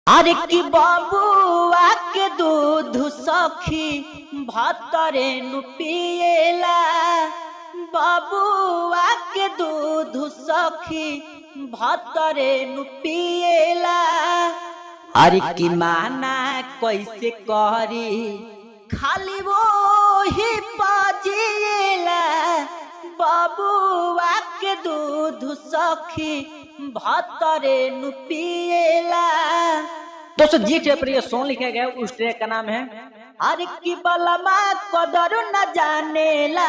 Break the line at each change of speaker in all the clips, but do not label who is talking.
अरे की बाबुआ के दूध सखी भतरे नु पिएला। बाबुआ के दूध सखी भतरे नु पिएला। अरे की माना कैसे करी खाली वो ही पाजिएला। बाबुआ के दूध सखी भतरे नु पिएला। दोस्तों जी ट्रैक पर ये सॉन्ग लिखा गया उस ट्रैक का नाम है अरे की बलमा कदर न जानेला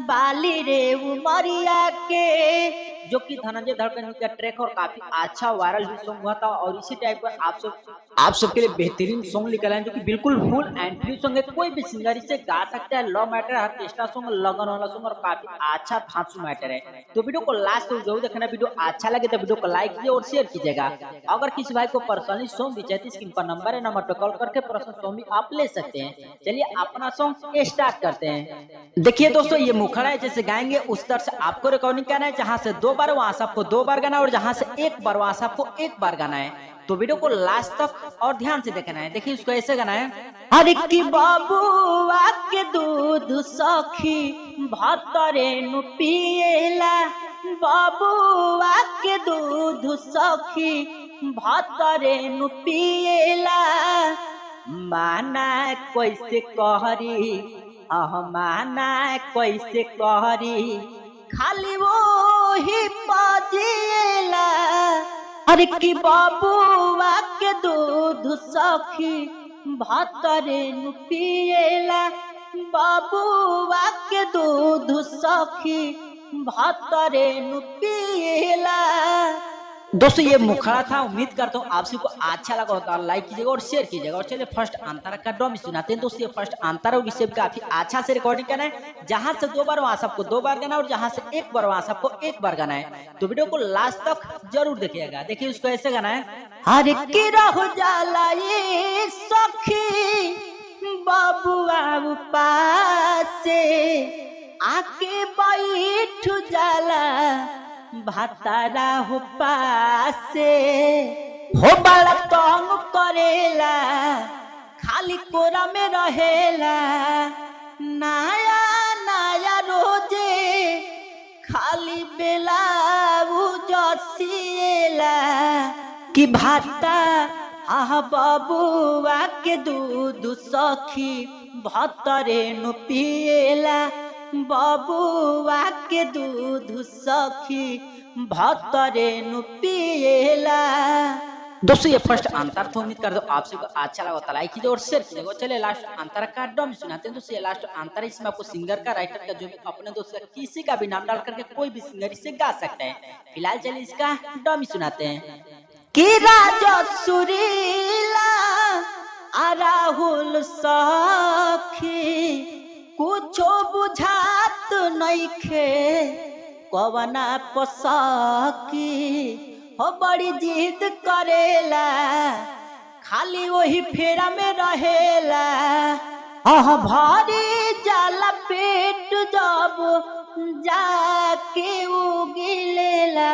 बाली रे उमरिया के, जो कि धनंजय धड़कन का ट्रैक और काफी अच्छा वायरल भी सॉन्ग हुआ था। और इसी टाइप पर आप सबके लिए बेहतरीन सॉन्ग निकला है जो कि बिल्कुल फुल एंट्री सॉन्ग है। कोई भी सिंगर इसे गा सकता है। लव मैटर, ऑर्केस्ट्रा सॉन्ग, लगन वाला सॉन्ग और काफी अच्छा धांसू मैटर है। तो वीडियो को लास्ट तक जरूर देखना। वीडियो अच्छा लगे तो वीडियो को लाइक कीजिए और शेयर कीजिएगा। अगर किसी भाई को पर्सनली सॉन्ग भी चाहिए स्क्रीन पर नंबर है, नंबर पर कॉल करके पर्सनल सॉन्ग भी आप ले सकते हैं। चलिए अपना सॉन्ग स्टार्ट करते हैं। देखिए दोस्तों ये मुखड़ा है, जैसे गाएंगे उस तरह से आपको रिकॉर्डिंग करना है। जहां से 2 बार वहां से आपको 2 बार गाना है और जहां से 1 बार वहां से आपको 1 बार गाना है। तो वीडियो को लास्ट तक और ध्यान से देखना है। देखिए इसको ऐसे गाना है अरे की बाबुआ के दूध सखी भतरे नु पिएला। बाबुआ के दूध सखी भतरे नु पिएला। माना कैसे कहरी माना कैसे कहरी खाली वो ही पाजिएला। अरे की बाबुआ के दूध सखी भतरे नु पिएला। बाबुआ के दूध सखी भतरे नु पिएला। दोस्तों ये मुखड़ा था। उम्मीद करता हूँ आप सबको अच्छा लगा होता है। लाइक कीजिएगा और शेयर कीजिएगा। और चलिए फर्स्ट अंतरा का ड्रम सुनाते हैं। दोस्तों ये फर्स्ट अंतरा होगी से काफी अच्छा से रिकॉर्डिंग करना है। जहां से 2 बार वहां से आपको 2 बार गाना और जहां से 1 बार वहां से आपको 1 बार गाना है। तो वीडियो को लास्ट तक जरूर देखिएगा। देखिए उसको ऐसे गाना है हरे की रह जाला ये सखी बाबुआ पासे आके बैठ जाला भतारा हो पासे हो बड़ा तंग करेला खाली कोरा में रहेला। नया नया रोजे खाली बेला जसिएला कि भाता आह बाबुआ के दूध सखी भतरे नु पिएला। बाबुआ के दूध सखी भतरे नु पिएला। दोस्तों ये फर्स्ट अंतर तो उम्मीद कर दो आप सबको अच्छा लगा तो लाइक कीजिए और शेयर कीजिएगा। चलिए लास्ट अंतर का ड्रम सुनाते हैं। दोस्तों ये लास्ट अंतर इसमें आपको सिंगर का, राइटर का, जो भी अपने दोस्त का किसी का भी नाम डाल करके कोई भी सिंगर इसे गा सकते हैं। फिलहाल चलिए इसका ड्रम सुनाते हैं कि राजा सुरीला राहुल सखी कुछो बुझात नइखे कवना पसकी हो बड़ी जिद करेला खाली वही फेरा में रहेला। भारी जाला पेट जब जाके उगिलेला।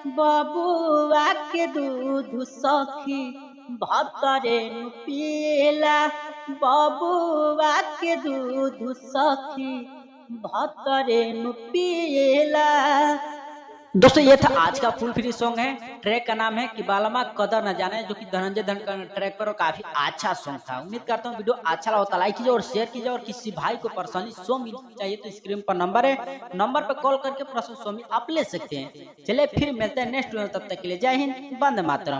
बाबुआ के दूध सखी भतरे नु पिएला। बाबुआ के दूध सखी भतरे नु पिएला। दोस्तों ये था आज का फुल फ्री सॉन्ग है। ट्रैक का नाम है कि बालमा कदर न जाने, जो कि धनंजय धड़कन ट्रैक पर और काफी अच्छा सॉन्ग था। उम्मीद करता हूँ वीडियो अच्छा लगा तो लाइक कीजिए और शेयर कीजिए। और किसी भाई को पर्सनली सॉन्ग चाहिए तो स्क्रीन पर नंबर है, नंबर पर कॉल करके पर्सनल सॉन्ग आप ले सकते हैं। चलिए फिर मिलते हैं नेक्स्ट वीडियो, तब तक के लिए जय हिंद, वंदे मातरम।